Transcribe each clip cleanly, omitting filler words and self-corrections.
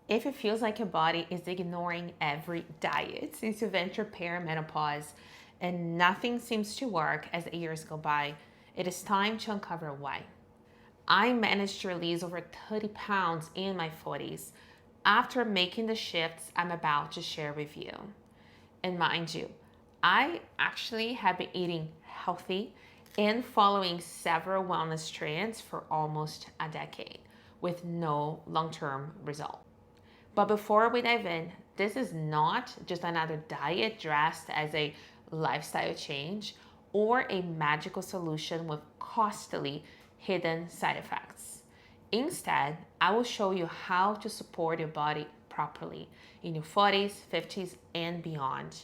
If it feels like your body is ignoring every diet since you've entered perimenopause and nothing seems to work as the years go by, it is time to uncover why. I managed to release over 30 pounds in my 40s after making the shifts I'm about to share with you. And mind you, I actually have been eating healthy and following several wellness trends for almost a decade with no long term result. But before we dive in, this is not just another diet dressed as a lifestyle change or a magical solution with costly hidden side effects. Instead, I will show you how to support your body properly in your 40s, 50s, and beyond.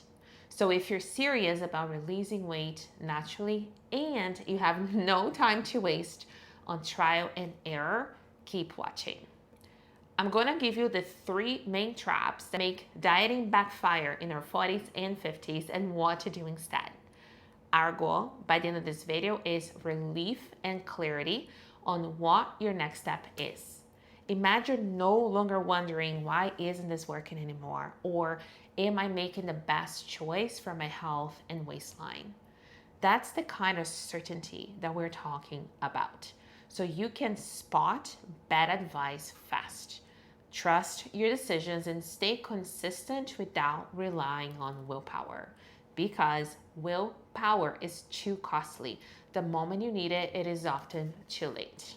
So, if you're serious about releasing weight naturally and you have no time to waste on trial and error, keep watching. I'm going to give you the 3 main traps that make dieting backfire in our 40s and 50s and what to do instead. Our goal by the end of this video is relief and clarity on what your next step is. Imagine no longer wondering, why isn't this working anymore? Or am I making the best choice for my health and waistline? That's the kind of certainty that we're talking about. So you can spot bad advice fast. Trust your decisions and stay consistent without relying on willpower, because willpower is too costly. The moment you need it, it is often too late.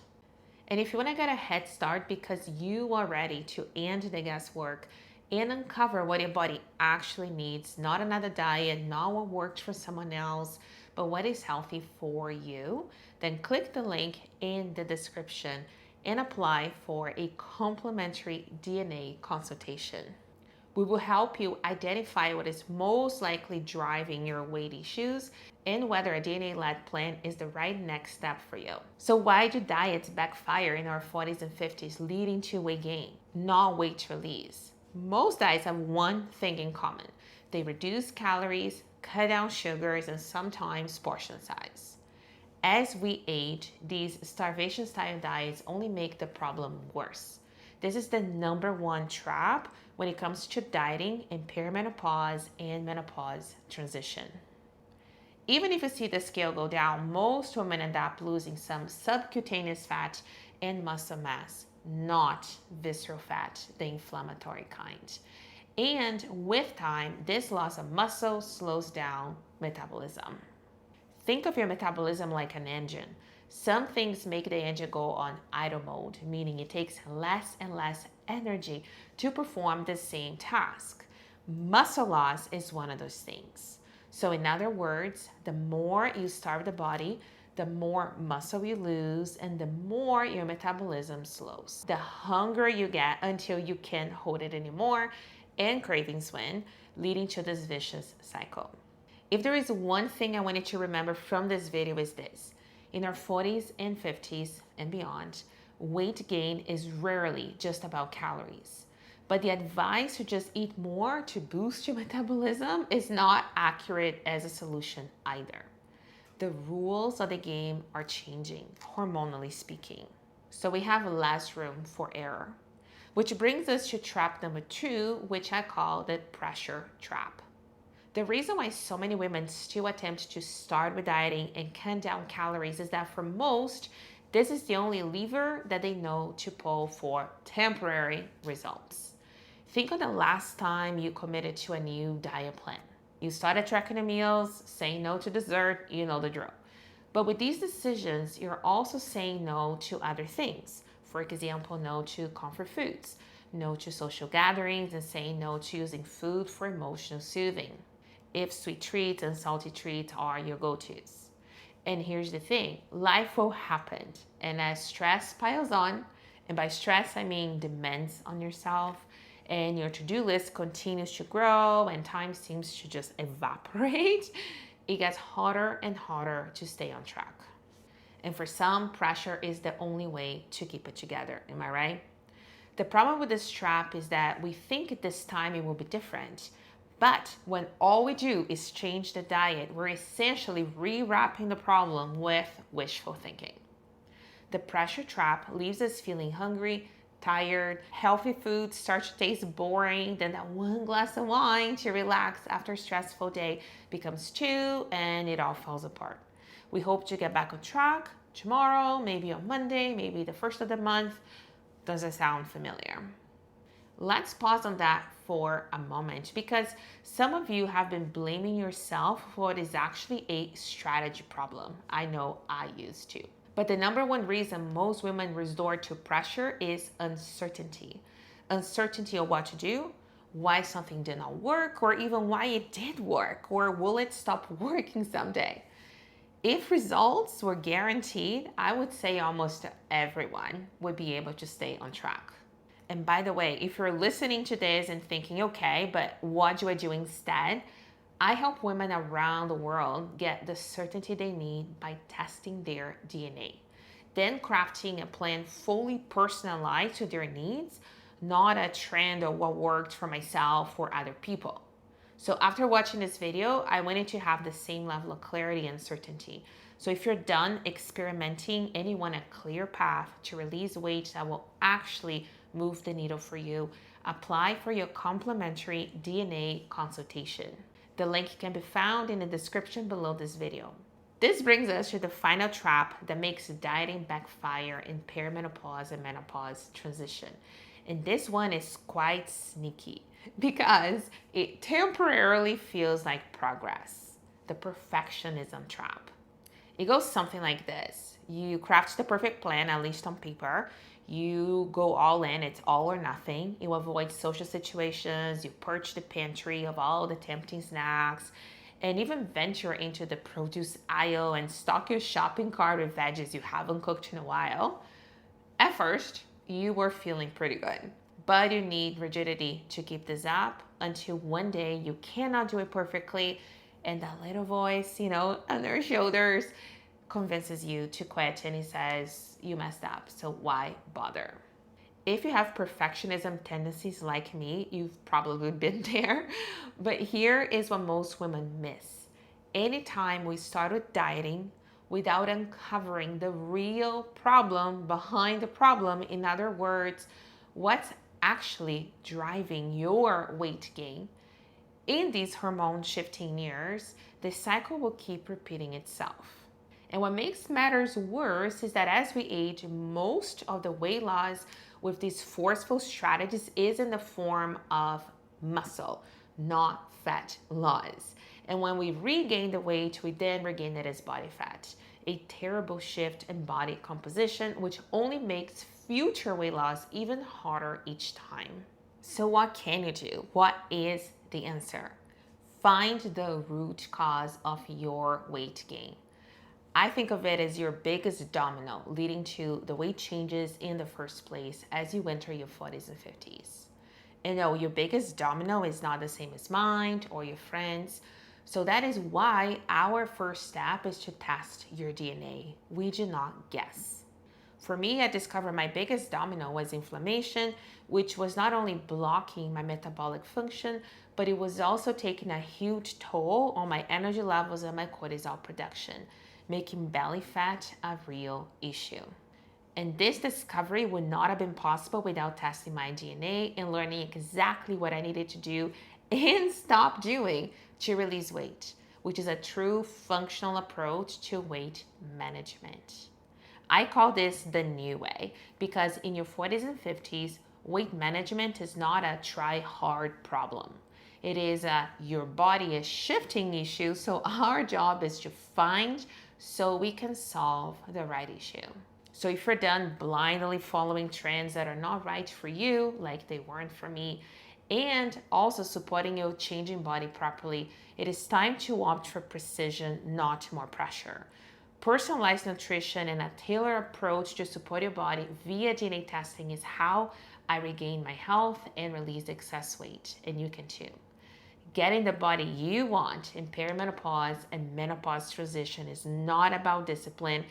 And if you want to get a head start because you are ready to end the guesswork and uncover what your body actually needs, not another diet, not what worked for someone else, but what is healthy for you, then click the link in the description and apply for a complimentary DNA consultation. We will help you identify what is most likely driving your weight issues and whether a DNA-led plan is the right next step for you. So why do diets backfire in our 40s and 50s, leading to weight gain, not weight release? Most diets have one thing in common. They reduce calories, cut down sugars, and sometimes portion size. As we age, these starvation style diets only make the problem worse. This is the number one trap when it comes to dieting in perimenopause and menopause transition. Even if you see the scale go down, most women end up losing some subcutaneous fat and muscle mass, not visceral fat, the inflammatory kind. And with time, this loss of muscle slows down metabolism. Think of your metabolism like an engine. Some things make the engine go on idle mode, meaning it takes less and less energy to perform the same task. Muscle loss is one of those things. So in other words, the more you starve the body, the more muscle you lose and the more your metabolism slows. The hungrier you get until you can't hold it anymore and cravings win, leading to this vicious cycle. If there is one thing I want you to remember from this video is this: in our 40s and 50s and beyond, weight gain is rarely just about calories. But the advice to just eat more to boost your metabolism is not accurate as a solution either. The rules of the game are changing, hormonally speaking. So we have less room for error. Which brings us to trap number 2, which I call the pressure trap. The reason why so many women still attempt to start with dieting and cut down calories is that for most, this is the only lever that they know to pull for temporary results. Think of the last time you committed to a new diet plan. You started tracking the meals, saying no to dessert, you know the drill. But with these decisions, you're also saying no to other things. For example, no to comfort foods, no to social gatherings, and saying no to using food for emotional soothing, if sweet treats and salty treats are your go-tos. And here's the thing, life will happen. And as stress piles on, and by stress I mean demands on yourself, and your to-do list continues to grow and time seems to just evaporate, it gets harder and harder to stay on track. And for some, pressure is the only way to keep it together, am I right? The problem with this trap is that we think this time it will be different. But when all we do is change the diet, we're essentially rewrapping the problem with wishful thinking. The pressure trap leaves us feeling hungry, tired, healthy food starts to taste boring, then that one glass of wine to relax after a stressful day becomes two, and it all falls apart. We hope to get back on track tomorrow, maybe on Monday, maybe the first of the month. Does it sound familiar? Let's pause on that for a moment because some of you have been blaming yourself for what is actually a strategy problem. I know I used to. But the number one reason most women resort to pressure is uncertainty. Uncertainty of what to do, why something did not work, or even why it did work, or will it stop working someday? If results were guaranteed, I would say almost everyone would be able to stay on track. And by the way, if you're listening to this and thinking, okay, but what do I do instead? I help women around the world get the certainty they need by testing their DNA, then crafting a plan fully personalized to their needs, not a trend of what worked for myself or other people. So after watching this video, I wanted to have the same level of clarity and certainty. So if you're done experimenting and you want a clear path to release weight that will actually move the needle for you, apply for your complimentary DNA consultation. The link can be found in the description below this video. This brings us to the final trap that makes dieting backfire in perimenopause and menopause transition. And this one is quite sneaky because it temporarily feels like progress. The perfectionism trap. It goes something like this. You craft the perfect plan, at least on paper. You go all in, it's all or nothing. You avoid social situations, you purge the pantry of all the tempting snacks, and even venture into the produce aisle and stock your shopping cart with veggies you haven't cooked in a while. At first, you were feeling pretty good, but you need rigidity to keep this up until one day you cannot do it perfectly, and that little voice, on their shoulders convinces you to quit, and he says, you messed up, so why bother? If you have perfectionism tendencies like me, you've probably been there. But here is what most women miss. Anytime we start with dieting without uncovering the real problem behind the problem, in other words, what's actually driving your weight gain, in these hormone shifting years, the cycle will keep repeating itself. And what makes matters worse is that as we age, most of the weight loss with these forceful strategies is in the form of muscle, not fat loss. And when we regain the weight, we then regain it as body fat. A terrible shift in body composition, which only makes future weight loss even harder each time. So what can you do? What is the answer? Find the root cause of your weight gain. I think of it as your biggest domino leading to the weight changes in the first place as you enter your 40s and 50s. And no, your biggest domino is not the same as mine or your friends. So that is why our first step is to test your DNA. We do not guess. For me, I discovered my biggest domino was inflammation, which was not only blocking my metabolic function, but it was also taking a huge toll on my energy levels and my cortisol production, making belly fat a real issue. And this discovery would not have been possible without testing my DNA and learning exactly what I needed to do and stop doing to release weight, which is a true functional approach to weight management. I call this the new way because in your 40s and 50s, weight management is not a try hard problem. It is a your body is shifting issue, so our job is to find so we can solve the right issue. So if you're done blindly following trends that are not right for you, like they weren't for me, and also supporting your changing body properly, it is time to opt for precision, not more pressure. Personalized nutrition and a tailored approach to support your body via DNA testing is how I regain my health and release excess weight, and you can too. Getting the body you want in perimenopause and menopause transition is not about discipline,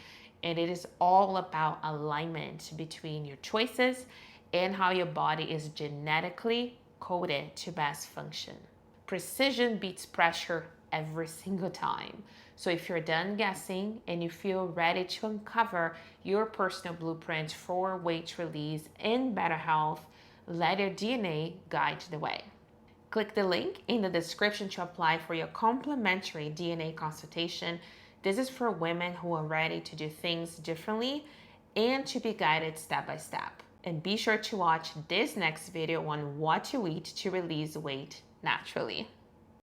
and it is all about alignment between your choices and how your body is genetically coded to best function. Precision beats pressure every single time. So if you're done guessing and you feel ready to uncover your personal blueprint for weight release and better health, let your DNA guide the way. Click the link in the description to apply for your complimentary DNA consultation. This is for women who are ready to do things differently and to be guided step by step. And be sure to watch this next video on what to eat to release weight naturally.